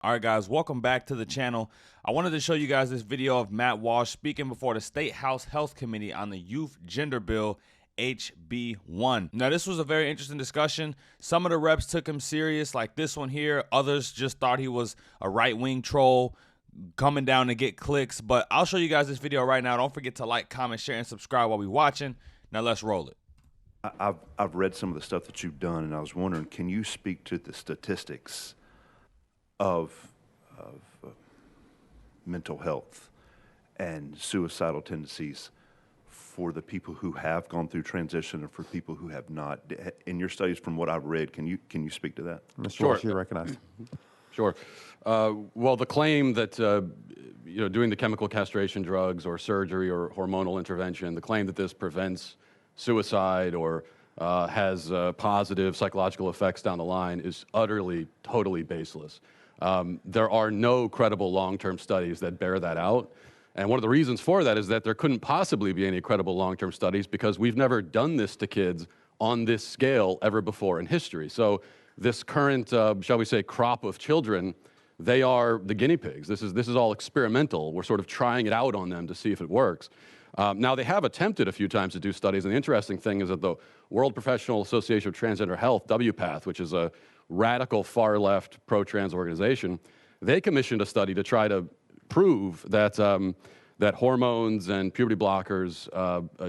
All right, guys, welcome back to the channel. I wanted to show you guys this video of Matt Walsh speaking before the State House Health Committee on the Youth Gender Bill, HB1. Now, this was a very interesting discussion. Some of the reps took him serious, like this one here. Others just thought he was a right-wing troll coming down to get clicks. But I'll show you guys this video right now. Don't forget to like, comment, share, and subscribe while we're watching. Now, let's roll it. I've read some of the stuff that you've done, and I was wondering, can you speak to the statistics of mental health and suicidal tendencies for the people who have gone through transition and for people who have not? In your studies, from what I've read, can you speak to that? Mr. Walsh, you recognize. Sure. Well, the claim that doing the chemical castration drugs or surgery or hormonal intervention, the claim that this prevents suicide or has positive psychological effects down the line is utterly, totally baseless. There are no credible long-term studies that bear that out. And one of the reasons for that is that there couldn't possibly be any credible long-term studies because we've never done this to kids on this scale ever before in history. So this current, shall we say, crop of children, they are the guinea pigs. This is all experimental. We're sort of trying it out on them to see if it works. Now, they have attempted a few times to do studies, and the interesting thing is that the World Professional Association of Transgender Health, WPATH, which is a radical far-left pro-trans organization, they commissioned a study to try to prove that that hormones and puberty blockers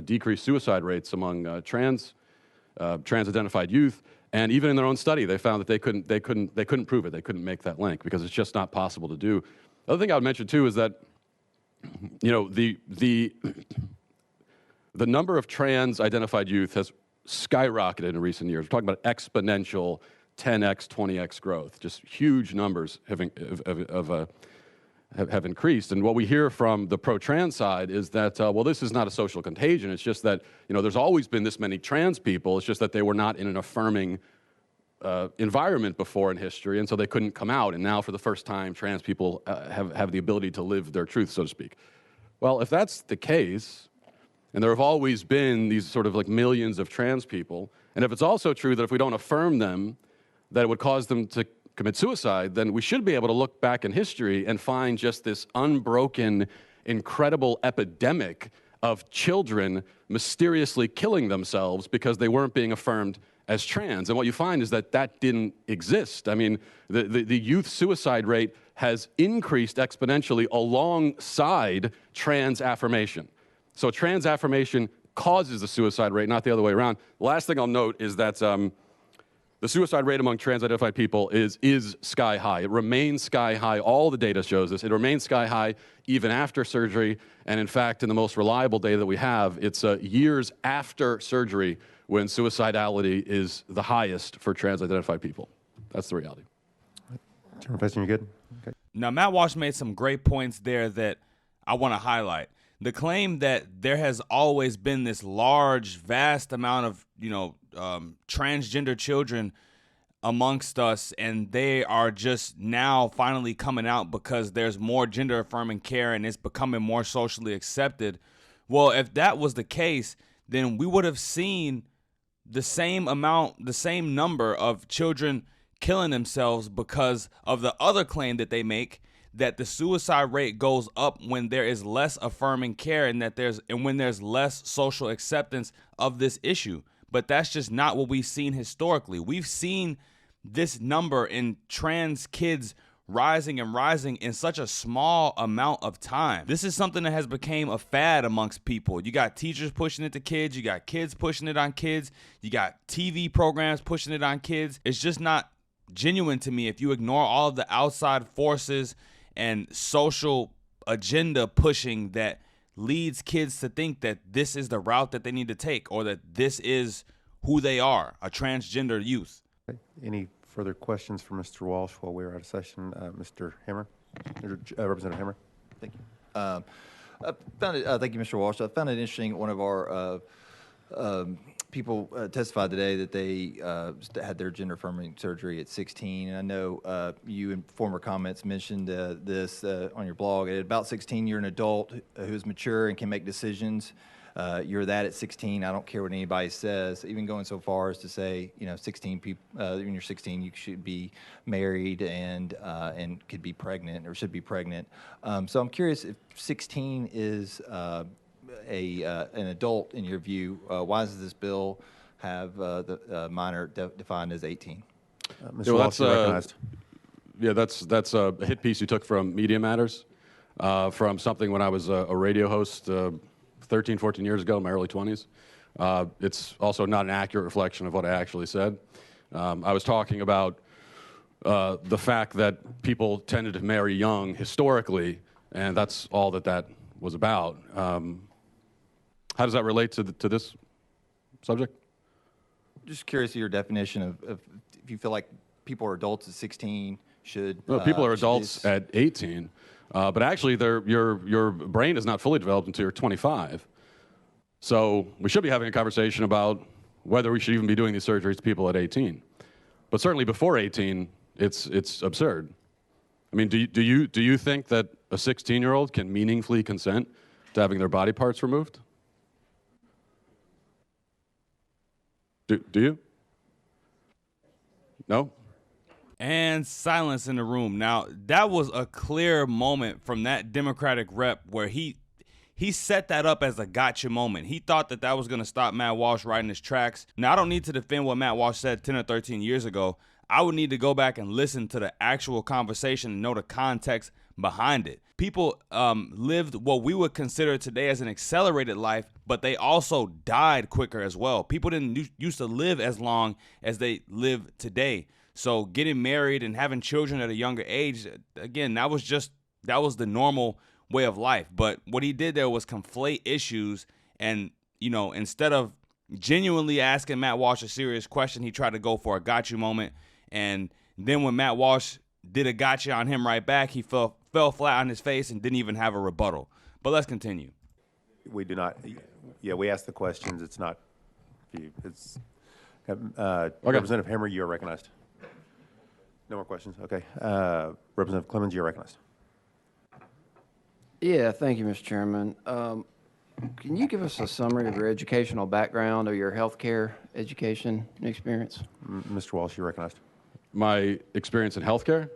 decrease suicide rates among trans-identified youth. And even in their own study, they found that they couldn't prove it. They couldn't make that link because it's just not possible to do. The other thing I would mention too is that the number of trans-identified youth has skyrocketed in recent years. We're talking about exponential 10x, 20x growth. Just huge numbers have increased. And what we hear from the pro-trans side is that, well, this is not a social contagion. It's just that, there's always been this many trans people. It's just that they were not in an affirming environment before in history, and so they couldn't come out. And now, for the first time, trans people have the ability to live their truth, so to speak. Well, if that's the case, and there have always been these sort of like millions of trans people, and if it's also true that if we don't affirm them, that it would cause them to commit suicide, then we should be able to look back in history and find just this unbroken, incredible epidemic of children mysteriously killing themselves because they weren't being affirmed as trans. And what you find is that that didn't exist. I mean, the youth suicide rate has increased exponentially alongside trans affirmation. So trans affirmation causes the suicide rate, not the other way around. The last thing I'll note is that the suicide rate among trans-identified people is sky high. It remains sky high. All the data shows this. It remains sky high even after surgery. And in fact, in the most reliable data that we have, it's years after surgery when suicidality is the highest for trans-identified people. That's the reality. Chairman Peston, you good? Okay. Now, Matt Walsh made some great points there that I want to highlight. The claim that there has always been this large, vast amount of, transgender children amongst us, and they are just now finally coming out because there's more gender-affirming care and it's becoming more socially accepted. Well, if that was the case, then we would have seen the same number of children killing themselves because of the other claim that they make, that the suicide rate goes up when there is less affirming care and when there's less social acceptance of this issue. But that's just not what we've seen historically. We've seen this number in trans kids rising and rising in such a small amount of time. This is something that has become a fad amongst people. You got teachers pushing it to kids. You got kids pushing it on kids. You got TV programs pushing it on kids. It's just not genuine to me if you ignore all of the outside forces and social agenda pushing that leads kids to think that this is the route that they need to take or that this is who they are, a transgender youth. Okay. Any further questions for Mr. Walsh while we're out of session? Mr. Hammer, Representative Hammer. Thank you. Thank you, Mr. Walsh. I found it interesting. One of our people testified today that they had their gender affirming surgery at 16. And I know you in former comments mentioned this on your blog. At about 16, you're an adult who is mature and can make decisions. you're that at 16. I don't care what anybody says. Even going so far as to say, 16 people when you're 16, you should be married and could be pregnant or should be pregnant. So I'm curious if 16 is an adult in your view. Why does this bill have the minor defined as 18? Mr. Walsh, you're recognized. Yeah, that's a hit piece you took from Media Matters, from something when I was a radio host 13, 14 years ago, in my early 20s. It's also not an accurate reflection of what I actually said. I was talking about the fact that people tended to marry young historically, and that's all that was about. How does that relate to this subject? Just curious of your definition of if you feel like people are adults at 16 should. Well, people are should adults this- at 18, but actually your brain is not fully developed until you're 25. So we should be having a conversation about whether we should even be doing these surgeries to people at 18. But certainly before 18, it's absurd. I mean, do you think that a 16-year-old can meaningfully consent to having their body parts removed? Do you? No? And silence in the room. Now, that was a clear moment from that Democratic rep where he set that up as a gotcha moment. He thought that was going to stop Matt Walsh right in his tracks. Now, I don't need to defend what Matt Walsh said 10 or 13 years ago. I would need to go back and listen to the actual conversation and know the context behind it. People lived what we would consider today as an accelerated life, but they also died quicker as well. People didn't used to live as long as they live today. So getting married and having children at a younger age, again, that was the normal way of life. But what he did there was conflate issues, and instead of genuinely asking Matt Walsh a serious question, he tried to go for a gotcha moment. And then when Matt Walsh did a gotcha on him right back, he fell flat on his face and didn't even have a rebuttal. But let's continue. We do not. Yeah, we ask the questions. It's not. It's. Representative Hammer, you are recognized. No more questions. Okay. Representative Clemens, you are recognized. Yeah, thank you, Mr. Chairman. Can you give us a summary of your educational background or your healthcare education experience? Mr. Walsh, you are recognized. My experience in healthcare?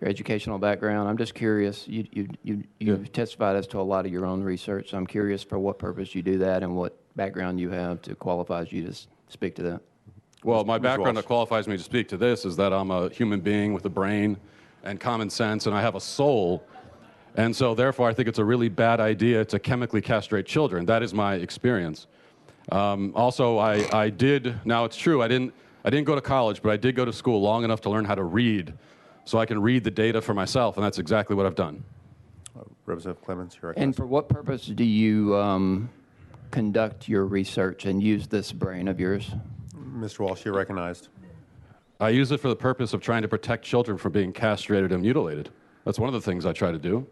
Your educational background. I'm just curious. You've testified as to a lot of your own research. So I'm curious for what purpose you do that and what background you have to qualify you to speak to that. Well, my Mr. background Walsh. that qualifies me to speak to this is that I'm a human being with a brain and common sense, and I have a soul. And so, therefore, I think it's a really bad idea to chemically castrate children. That is my experience. Also, I did. Now, it's true. I didn't go to college, but I did go to school long enough to learn how to read, so I can read the data for myself, and that's exactly what I've done. Representative Clemens, you are And recognized. for what purpose do you conduct your research and use this brain of yours? Mr. Walsh, you are recognized. I use it for the purpose of trying to protect children from being castrated and mutilated. That's one of the things I try to do.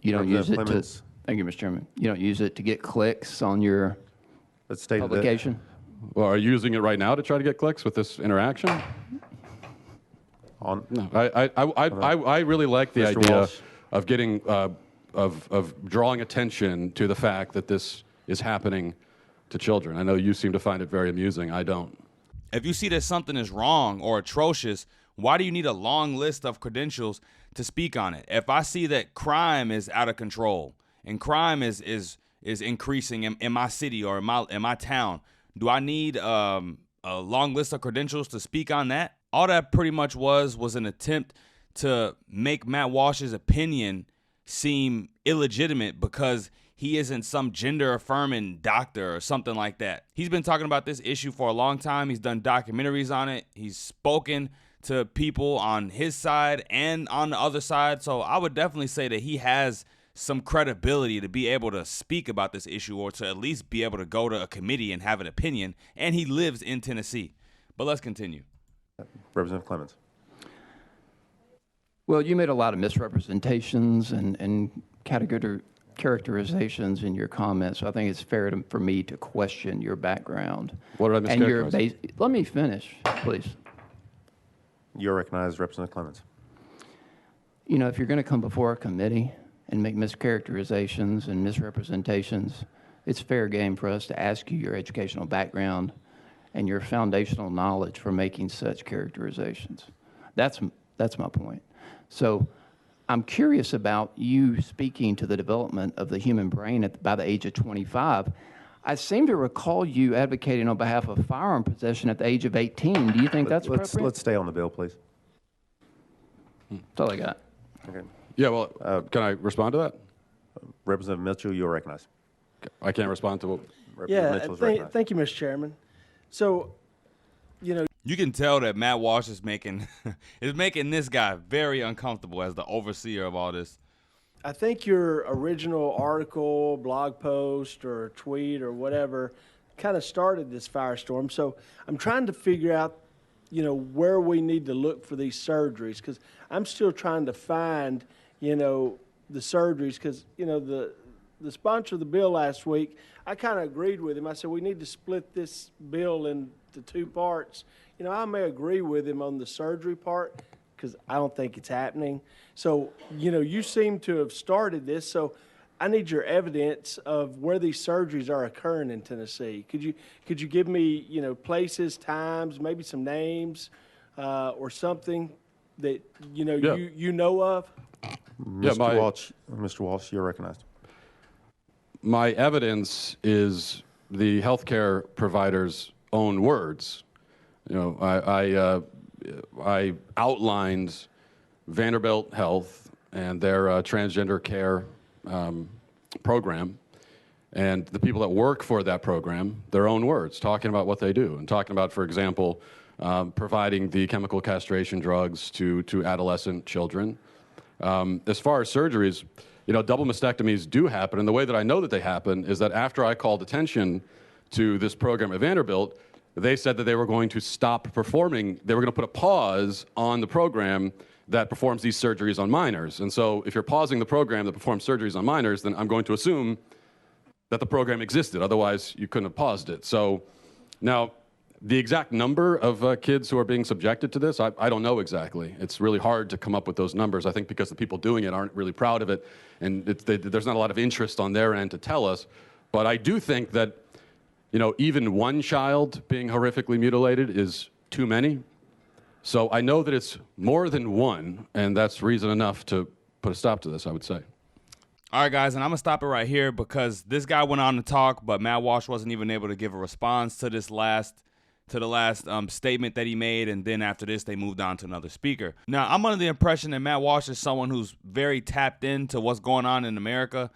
You don't use it to. Clemens. Thank you, Mr. Chairman. You don't use it to get clicks on your Let's state that. publication. Well, are you using it right now to try to get clicks with this interaction? On. No, I really like the Mr. idea Walsh. of getting of drawing attention to the fact that this is happening to children. I know you seem to find it very amusing. I don't. If you see that something is wrong or atrocious, why do you need a long list of credentials to speak on it? If I see that crime is out of control and crime is increasing in my city or in my town, do I need a long list of credentials to speak on that? All that pretty much was an attempt to make Matt Walsh's opinion seem illegitimate because he isn't some gender-affirming doctor or something like that. He's been talking about this issue for a long time. He's done documentaries on it. He's spoken to people on his side and on the other side. So I would definitely say that he has some credibility to be able to speak about this issue or to at least be able to go to a committee and have an opinion. And he lives in Tennessee. But let's continue. Representative Clemens. Well, you made a lot of misrepresentations and characterizations in your comments, so I think it's fair for me to question your background. What did I And your mischaracterize? let me finish, please. You are recognized, Representative Clemens. You know, if you're going to come before a committee and make mischaracterizations and misrepresentations, it's fair game for us to ask you your educational background and your foundational knowledge for making such characterizations. That's my point. So I'm curious about you speaking to the development of the human brain by the age of 25. I seem to recall you advocating on behalf of firearm possession at the age of 18. Do you think that's appropriate? Let's stay on the bill, please. That's all I got. Okay. Yeah, well, can I respond to that? Representative Mitchell, you're recognized. I can't respond to what. Representative Mitchell is recognized. Thank you, Mr. Chairman. So, You can tell that Matt Walsh is making this guy very uncomfortable as the overseer of all this. I think your original article, blog post, or tweet, or whatever, kind of started this firestorm. So I'm trying to figure out, where we need to look for these surgeries, because I'm still trying to find, the surgeries, because, the sponsor of the bill last week, I kind of agreed with him. I said, we need to split this bill into two parts. I may agree with him on the surgery part, because I don't think it's happening. So, you seem to have started this, so I need your evidence of where these surgeries are occurring in Tennessee. Could you give me, places, times, maybe some names, or something that, Yeah. you know of? Mr. Walsh, you're recognized. My evidence is the healthcare provider's own words. I outlined Vanderbilt Health and their transgender care program, and the people that work for that program, their own words, talking about what they do, and talking about, for example, providing the chemical castration drugs to adolescent children. As far as surgeries, double mastectomies do happen, and the way that I know that they happen is that after I called attention to this program at Vanderbilt, they said that they were going to stop performing, they were going to put a pause on the program that performs these surgeries on minors. And so if you're pausing the program that performs surgeries on minors, then I'm going to assume that the program existed. Otherwise, you couldn't have paused it. So now, the exact number of kids who are being subjected to this, I don't know exactly. It's really hard to come up with those numbers, I think, because the people doing it aren't really proud of it, and there's not a lot of interest on their end to tell us. But I do think that, even one child being horrifically mutilated is too many. So I know that it's more than one, and that's reason enough to put a stop to this, I would say. All right, guys, and I'm going to stop it right here because this guy went on to talk, but Matt Walsh wasn't even able to give a response to the last statement that he made, and then after this, they moved on to another speaker. Now, I'm under the impression that Matt Walsh is someone who's very tapped into what's going on in America.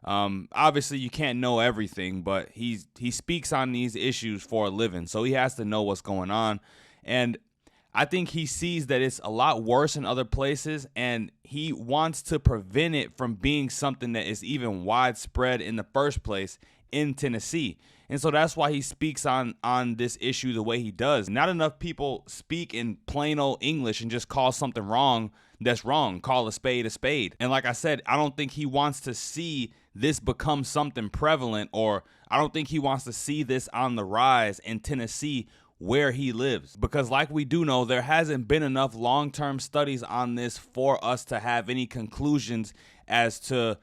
Obviously, you can't know everything, but he speaks on these issues for a living, so he has to know what's going on. And I think he sees that it's a lot worse in other places, and he wants to prevent it from being something that is even widespread in the first place in Tennessee. And so that's why he speaks on this issue the way he does. Not enough people speak in plain old English and just call something wrong that's wrong. Call a spade a spade. And like I said, I don't think he wants to see this become something prevalent, or I don't think he wants to see this on the rise in Tennessee where he lives. Because like we do know, there hasn't been enough long-term studies on this for us to have any conclusions as to,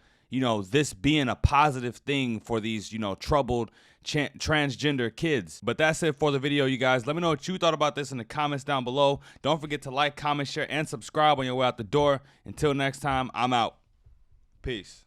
this being a positive thing for these, troubled transgender kids. But that's it for the video, you guys. Let me know what you thought about this in the comments down below. Don't forget to like, comment, share, and subscribe on your way out the door. Until next time, I'm out. Peace.